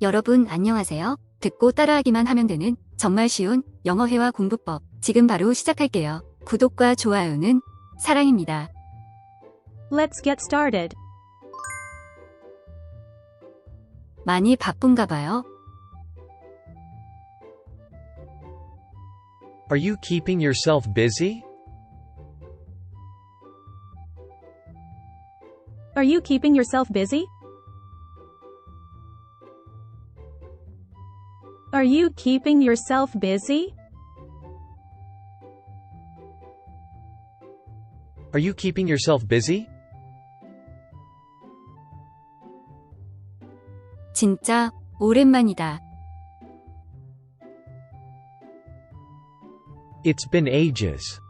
여러분 안녕하세요. 듣고 따라하기만 하면 되는 정말 쉬운 영어회화 공부법 지금 바로 시작할게요. 구독과 좋아요는 사랑입니다. Let's get started. 많이 바쁜가 봐요. Are you keeping yourself busy? Are you keeping yourself busy? Are you keeping yourself busy? Are you keeping yourself busy? 진짜 오랜만이다. It's been ages.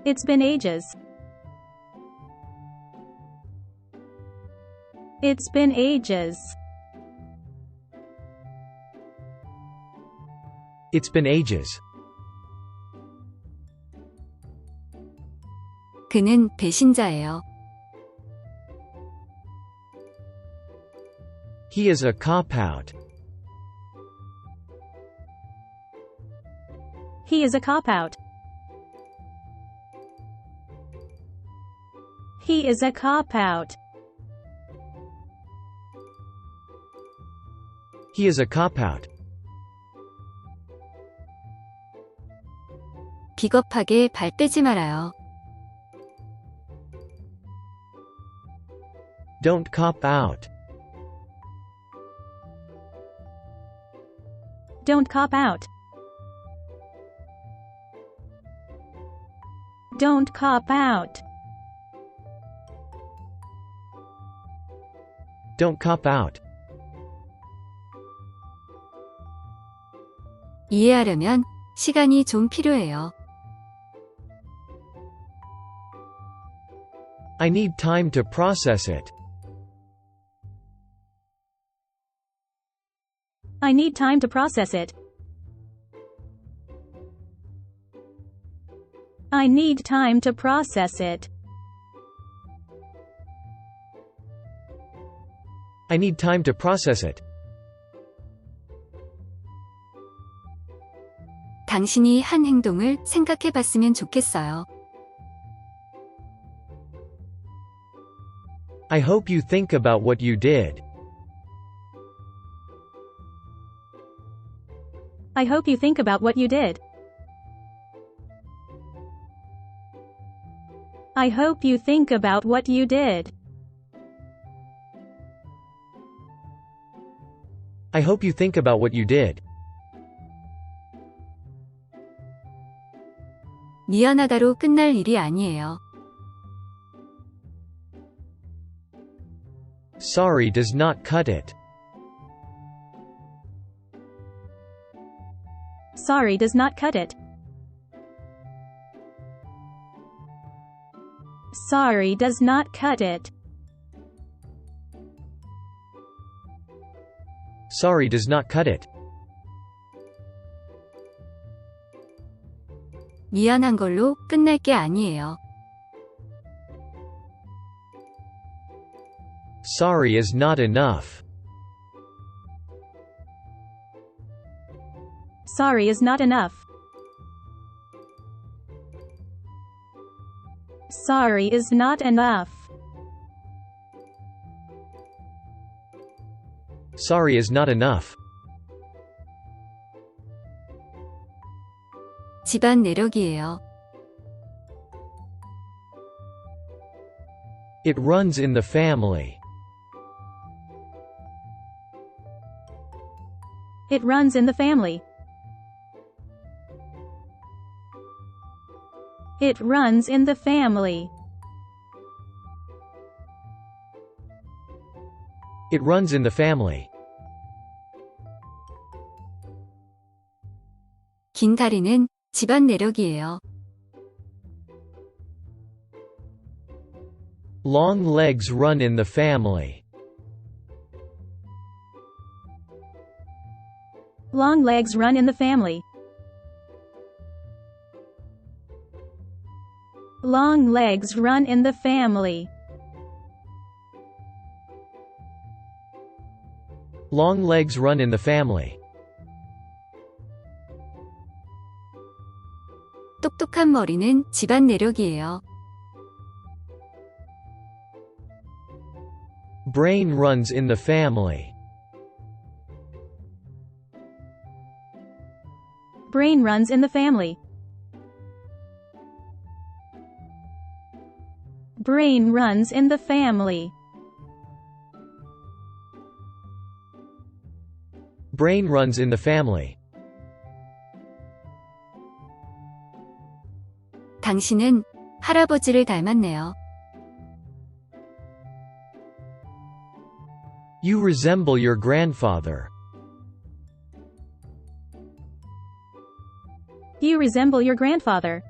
It's been ages. It's been ages. It's been ages. 그는 배신자예요. He is a cop-out. He is a cop-out. He is a cop-out. He is a cop-out. 비겁하게 발 떼지 말아요. Don't cop out. Don't cop out. Don't cop out. Don't cop out. 이해하려면 시간이 좀 필요해요. I need time to process it. I need time to process it. I need time to process it. I need time to process it. 당신이 한 행동을 생각해 봤으면 좋겠어요. I hope you think about what you did. I hope you think about what you did. I hope you think about what you did. I hope you think about what you did. 미안하다로 끝날 일이 아니에요. Sorry does not cut it. Sorry does not cut it. Sorry does not cut it. Sorry does not cut it. 미안한 걸로 끝날 게 아니에요. Sorry is not enough. Sorry is not enough. Sorry is not enough. Sorry is not enough. 집안 내력이에요. It runs in the family. It runs in the family. It runs in the family. It runs in the family. 긴 다리는 집안 내력이에요. Long legs run in the family. Long legs run in the family. Long legs run in the family. Long legs run in the family. 똑똑한 머리는 집안 내력이에요. Brain runs in the family. Brain runs in the family. Brain runs in the family. Brain runs in the family. 당신은 할아버지를 닮았네요. You resemble your grandfather. You resemble your grandfather.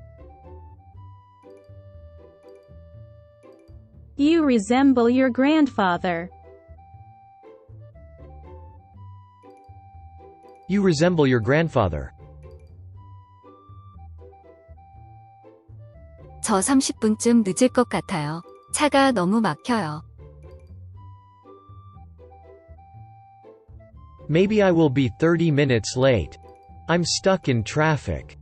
You resemble your grandfather. You resemble your grandfather. 저 30분쯤 늦을 것 같아요. 차가 너무 막혀요. Maybe I will be 30 minutes late. I'm stuck in traffic.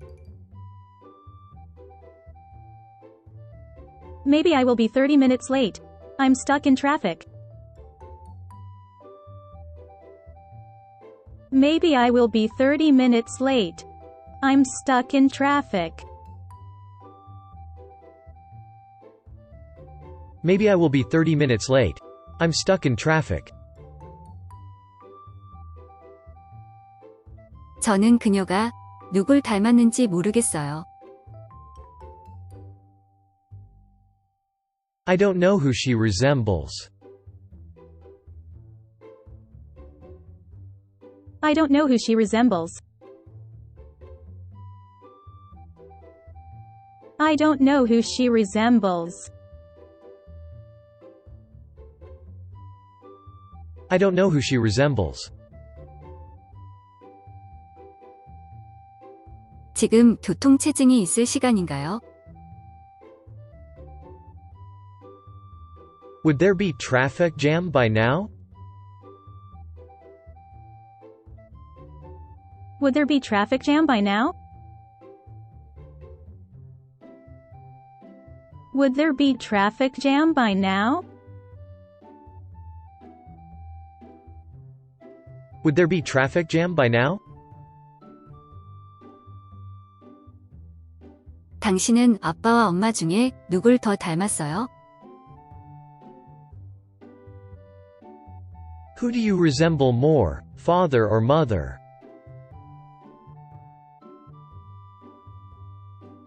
Maybe I will be 30 minutes late. I'm stuck in traffic. Maybe I will be 30 minutes late. I'm stuck in traffic. Maybe I will be 30 minutes late. I'm stuck in traffic. 저는 그녀가 누굴 닮았는지 모르겠어요. I don't know who she resembles. I don't know who she resembles. I don't know who she resembles. I don't know who she resembles. 지금 교통체증이 있을 시간인가요? Would there be traffic jam by now? Would there be traffic jam by now? Would there be traffic jam by now? Would there be traffic jam by now? 당신은 아빠와 엄마 중에 누굴 더 닮았어요? Who do you resemble more, father or mother?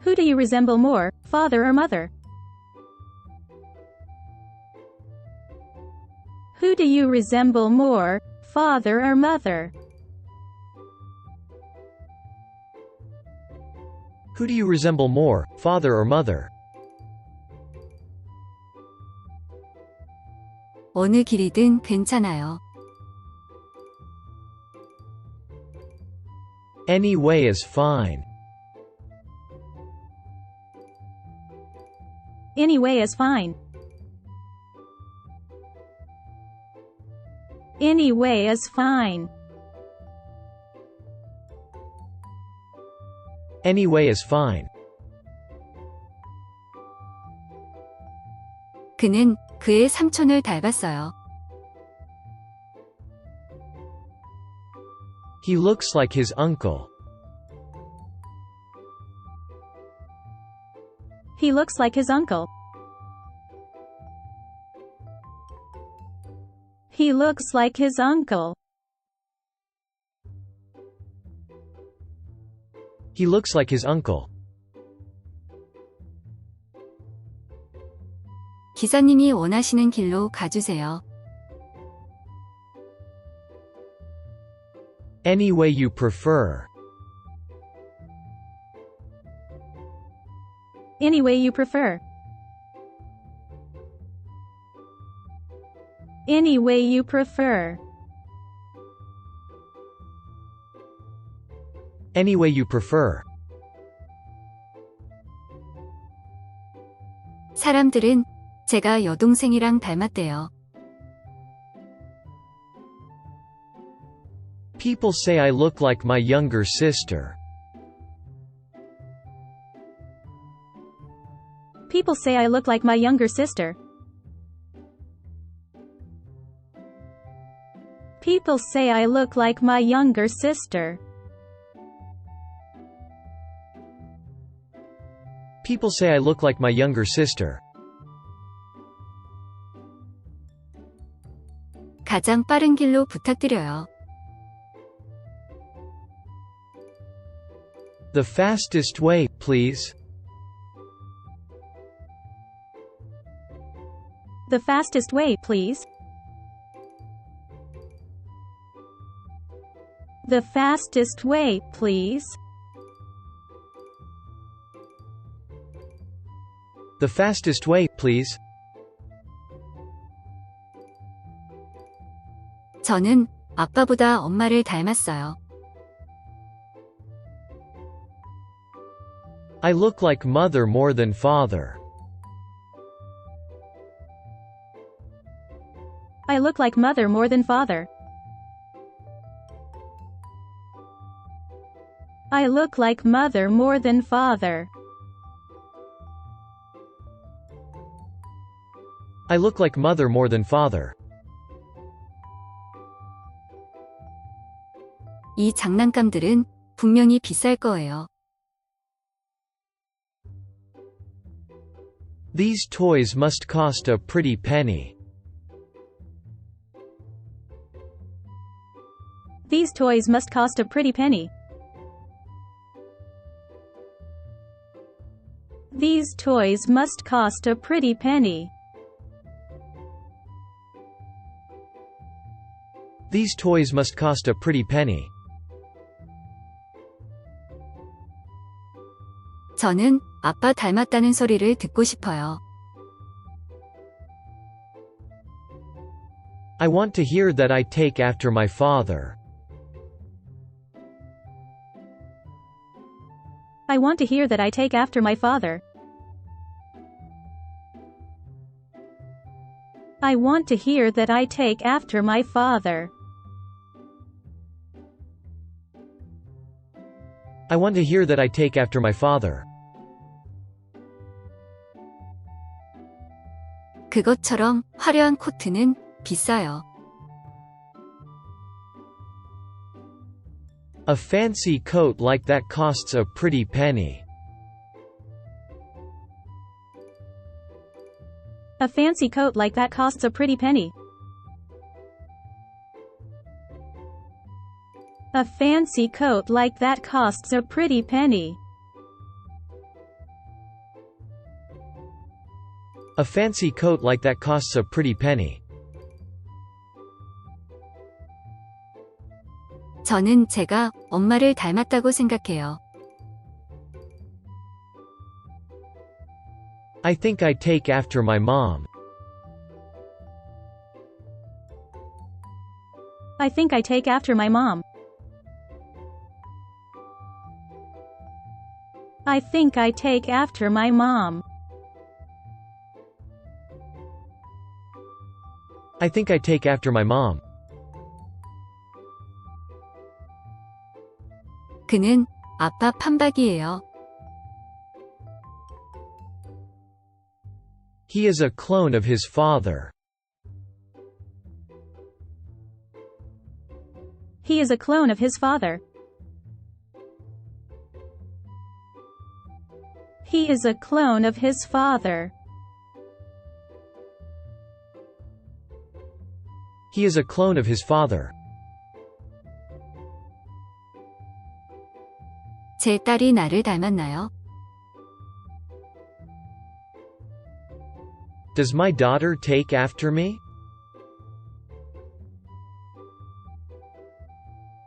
Who do you resemble more, father or mother? Who do you resemble more, father or mother? Who do you resemble more, father or mother? 어느 길이든 괜찮아요. Any way is fine. Any way is fine. Any way is fine. Any way is fine. 그는 그의 삼촌을 닮았어요. He looks like his uncle. He looks like his uncle. He looks like his uncle. He looks like his uncle. 기사님이 원하시는 길로 가주세요. Any way you prefer. Any way you prefer. Any way you prefer. Any way you prefer. 사람들은 제가 여동생이랑 닮았대요. People say I look like my younger sister. People say I look like my younger sister. People say I look like my younger sister. People say I look like my younger sister. 가장 빠른 길로 부탁드려요. The fastest way, please. The fastest way, please. The fastest way, please. The fastest way, please. 저는 아빠보다 엄마를 닮았어요. I look like mother more than father. I look like mother more than father. I look like mother more than father. I look like mother more than father. 이 장난감들은 분명히 비쌀 거예요. These toys must cost a pretty penny. These toys must cost a pretty penny. These toys must cost a pretty penny. These toys must cost a pretty penny. 저는 아빠 닮았다는 소리를 듣고 싶어요. I want to hear that I take after my father. I want to hear that I take after my father. I want to hear that I take after my father. I want to hear that I take after my father. 그것처럼 화려한 코트는 비싸요. A fancy coat like that costs a pretty penny. A fancy coat like that costs a pretty penny. A fancy coat like that costs a pretty penny. A fancy coat like that costs a pretty penny. 저는 제가 엄마를 닮았다고 생각해요. I think I take after my mom. I think I take after my mom. I think I take after my mom. I think I take after my mom. 그는 아빠 판박이에요. He is a clone of his father. He is a clone of his father. He is a clone of his father. He is a clone of his father. 제 딸이 나를 닮았나요? Does my daughter take after me?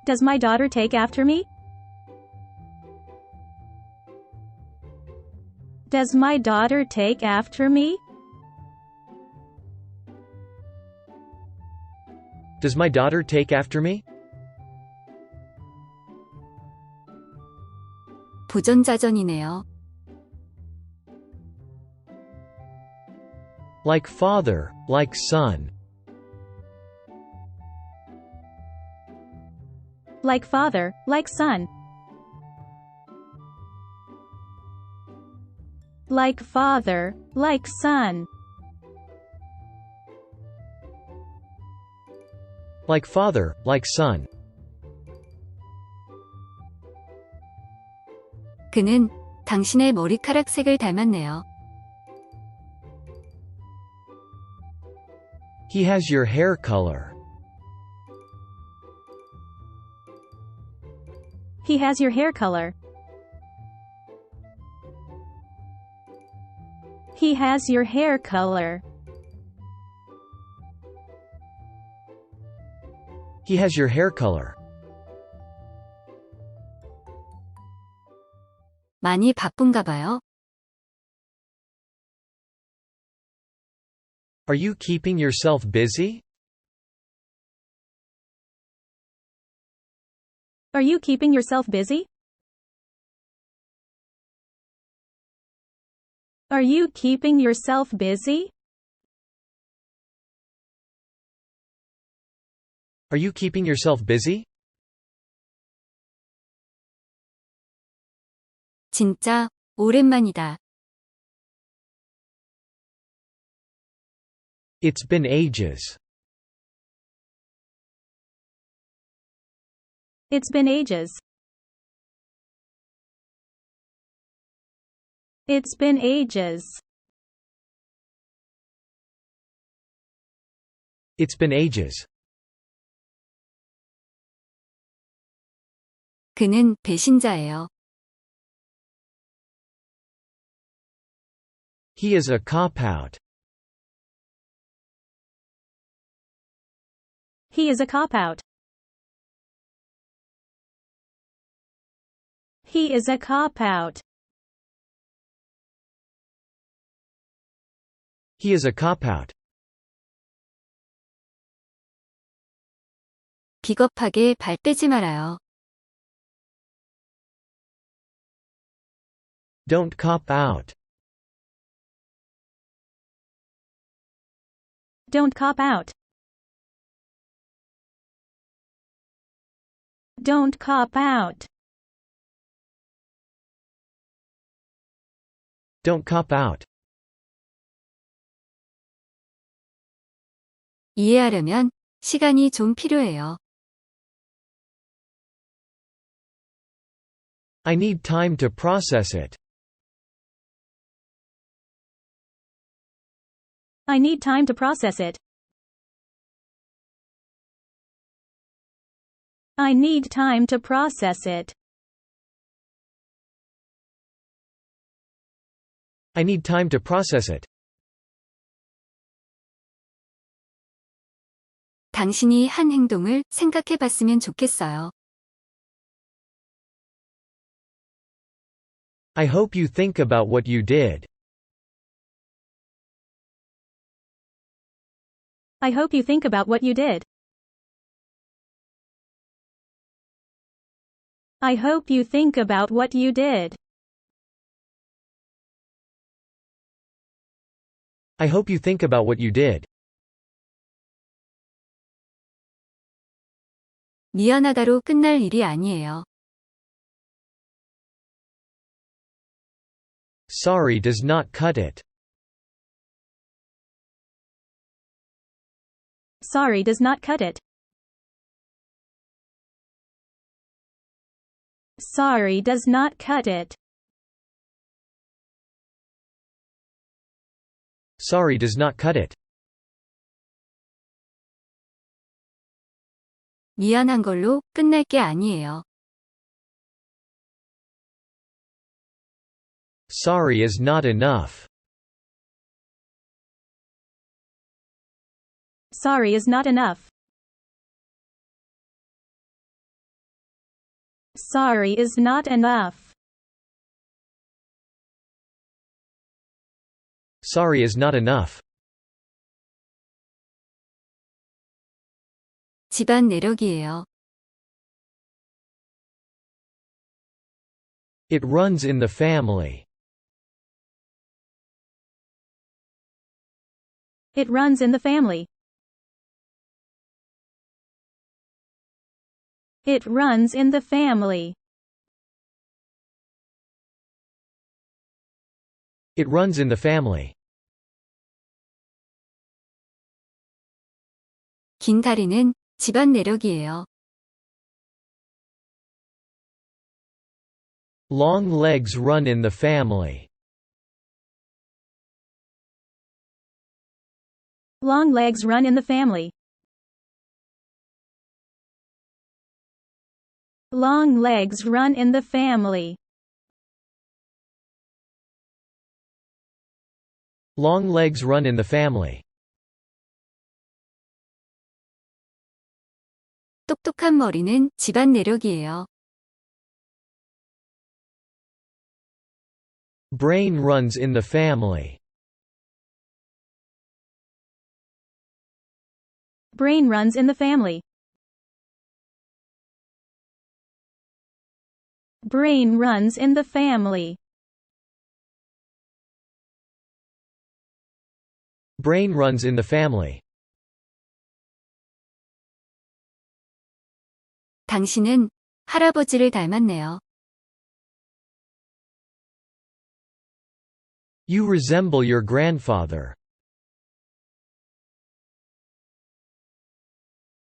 Does my daughter take after me? Does my daughter take after me? Does my daughter take after me? 부전자전이네요. Like father, like son. Like father, like son. Like father, like son. Like father, like son. 그는 당신의 머리카락 색을 닮았네요. He has your hair color. He has your hair color. He has your hair color. He has your hair color. 많이 바쁜가 봐요. Are you keeping yourself busy? Are you keeping yourself busy? Are you keeping yourself busy? Are you keeping yourself busy? 진짜 오랜만이다. It's been ages. It's been ages. It's been ages. It's been ages. 그는 배신자예요. He is a cop-out. He is a cop-out. He is a cop-out. He is a cop-out. 비겁하게 발 떼지 말아요. Don't cop out. Don't cop out. Don't cop out. Don't cop out. 이해하려면 시간이 좀 필요해요. I need time to process it. I need time to process it. I need time to process it. I need time to process it. 당신이 한 행동을 생각해 봤으면 좋겠어요. I hope you think about what you did. I hope you think about what you did. I hope you think about what you did. I hope you think about what you did. 미안하다로 끝날 일이 아니에요. Sorry does not cut it. Sorry does not cut it. Sorry does not cut it. Sorry does not cut it. 미안한 걸로 끝날 게 아니에요. Sorry is not enough. Sorry is not enough. Sorry is not enough. Sorry is not enough. 집안 내력이에요. It runs in the family. It runs in the family. It runs in the family. It runs in the family. It runs in the family. 긴 다리는 집안 내력이에요. Long legs run in the family. Long legs run in the family. Long legs run in the family. Long legs run in the family. 똑똑한 머리는 집안 내력이에요. Brain runs in the family. Brain runs in the family. Brain runs in the family. Brain runs in the family. 당신은 할아버지를 닮았네요. You resemble your grandfather.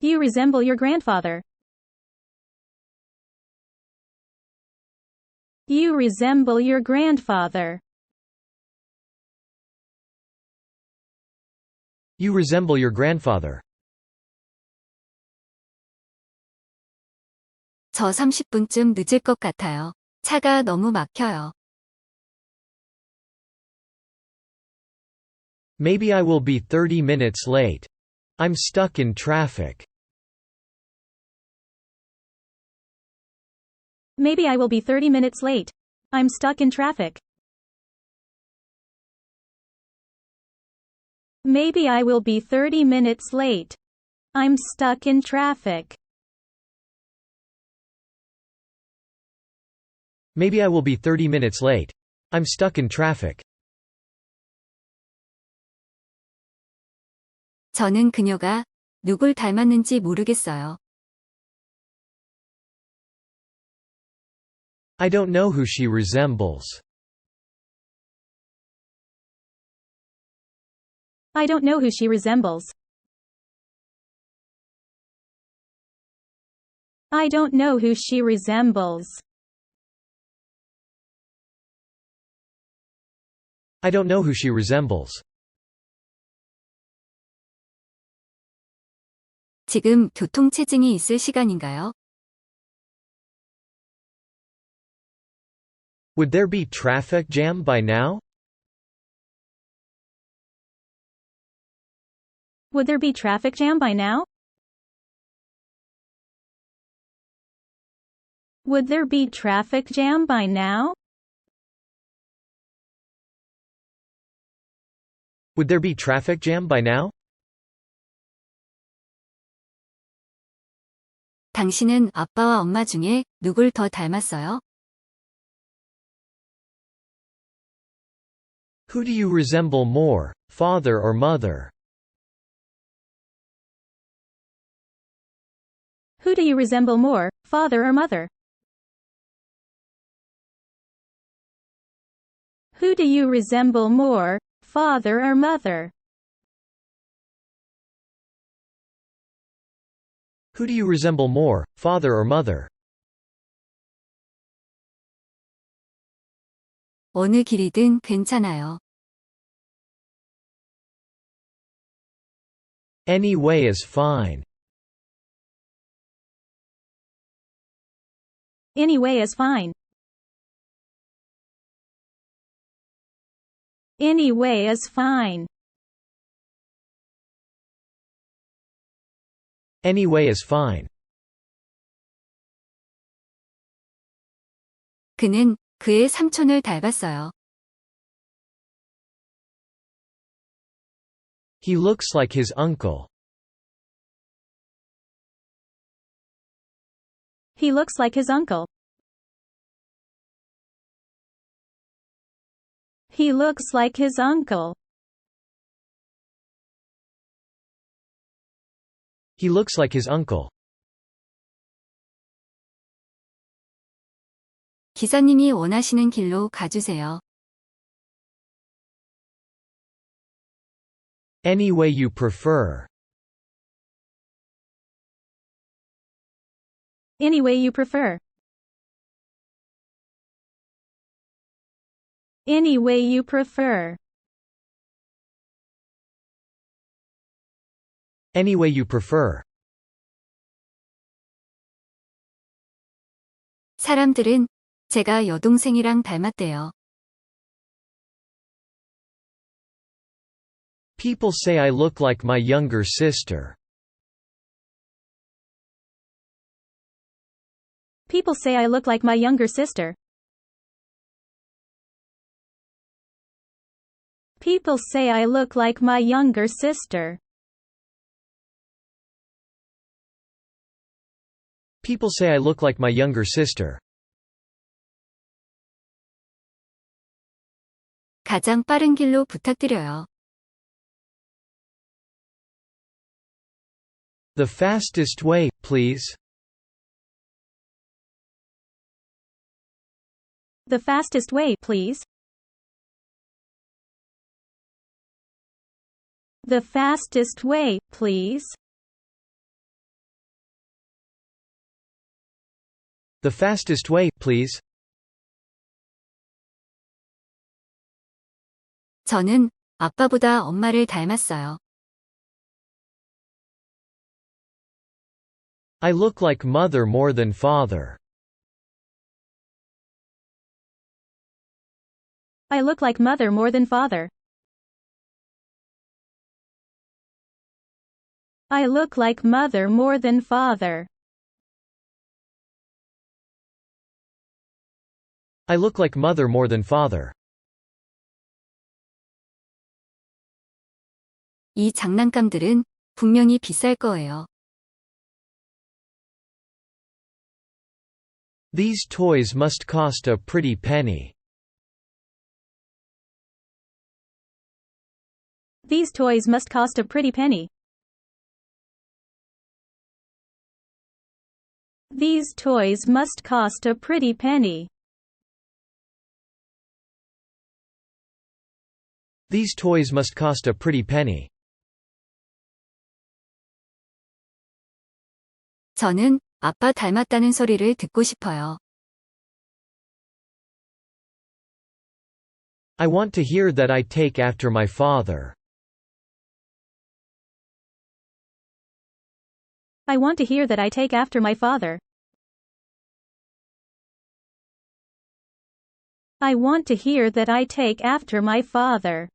You resemble your grandfather. You resemble your grandfather. You resemble your grandfather. 저 30분쯤 늦을 것 같아요. 차가 너무 막혀요. Maybe I will be 30 minutes late. I'm stuck in traffic. Maybe I will be 30 minutes late. I'm stuck in traffic. Maybe I will be 30 minutes late. I'm stuck in traffic. Maybe I will be 30 minutes late. I'm stuck in traffic. 저는 그녀가 누굴 닮았는지 모르겠어요. I don't know who she resembles. I don't know who she resembles. I don't know who she resembles. I don't know who she resembles. 지금 교통체증이 있을 시간인가요? Would there be traffic jam by now? Would there be traffic jam by now? Would there be traffic jam by now? Would there be traffic jam by now? 당신은 아빠와 엄마 중에 누굴 더 닮았어요? Who do you resemble more, father or mother? Who do you resemble more, father or mother? Who do you resemble more, father or mother? Who do you resemble more, father or mother? 어느 길이든 괜찮아요. Any way is fine. Any way is fine. Any way is fine. Any way is fine. 그는 그의 삼촌을 닮았어요. He looks like his uncle. He looks like his uncle. He looks like his uncle. He looks like his uncle. 기사님이 원하시는 길로 가주세요. Any way you prefer. Any way you prefer. Any way you prefer. Any way you prefer. 사람들은 제가 여동생이랑 닮았대요. People say I look like my younger sister. People say I look like my younger sister. People say I look like my younger sister. People say I look like my younger sister. 가장 빠른 길로 부탁드려요. The fastest way, please. The fastest way, please. The fastest way, please. The fastest way, please. 저는 아빠보다 엄마를 닮았어요. I look like mother more than father. I look like mother more than father. I look like mother more than father. I look like mother more than father. 이 장난감들은 분명히 비쌀 거예요. These toys must cost a pretty penny. These toys must cost a pretty penny. These toys must cost a pretty penny. These toys must cost a pretty penny. 저는 아빠 닮았다는 소리를 듣고 싶어요. I want to hear that I take after my father. I want to hear that I take after my father. I want to hear that I take after my father.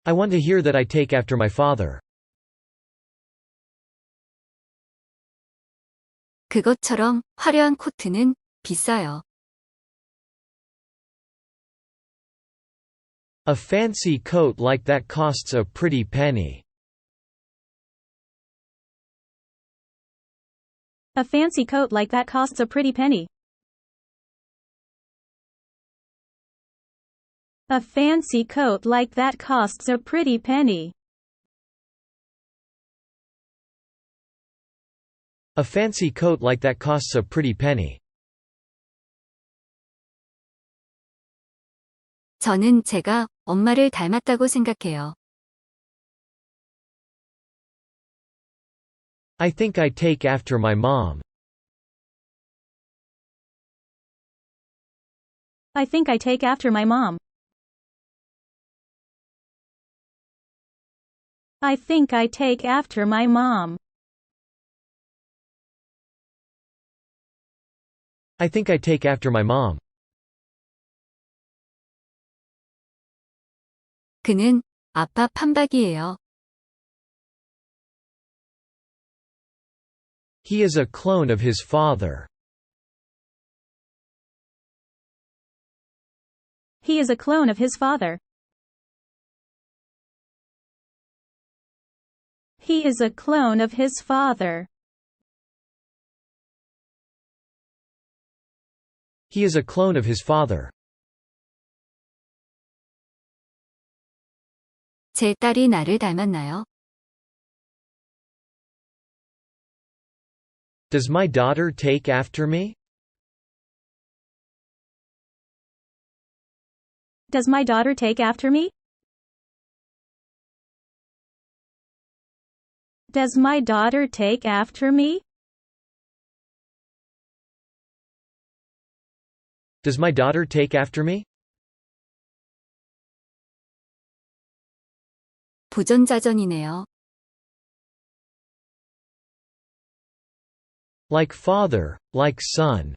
I want to hear that I take after my father. 그것처럼 화려한 코트는 비싸요. A fancy coat like that costs a pretty penny. A fancy coat like that costs a pretty penny. A fancy coat like that costs a pretty penny. A fancy coat like that costs a pretty penny. 저는 제가 엄마를 닮았다고 생각해요. I think I take after my mom. I think I take after my mom. I think I take after my mom. I think I take after my mom. 그는 아빠 판박이에요. He is a clone of his father. He is a clone of his father. He is a clone of his father. He is a clone of his father. 제 딸이 나를 닮았나요? Does my daughter take after me? Does my daughter take after me? Does my daughter take after me? Does my daughter take after me? 부전자전이네요. Like father, like son.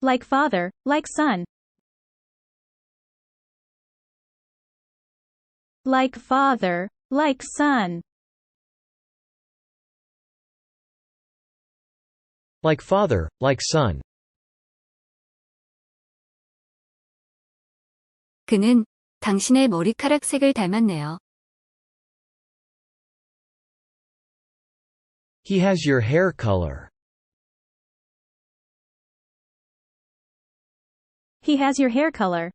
Like father, like son. Like father, like son. Like father, like son. 그는 당신의 머리카락 색을 닮았네요. He has your hair color. He has your hair color.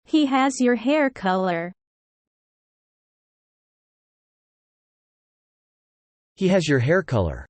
He has your hair color. He has your hair color.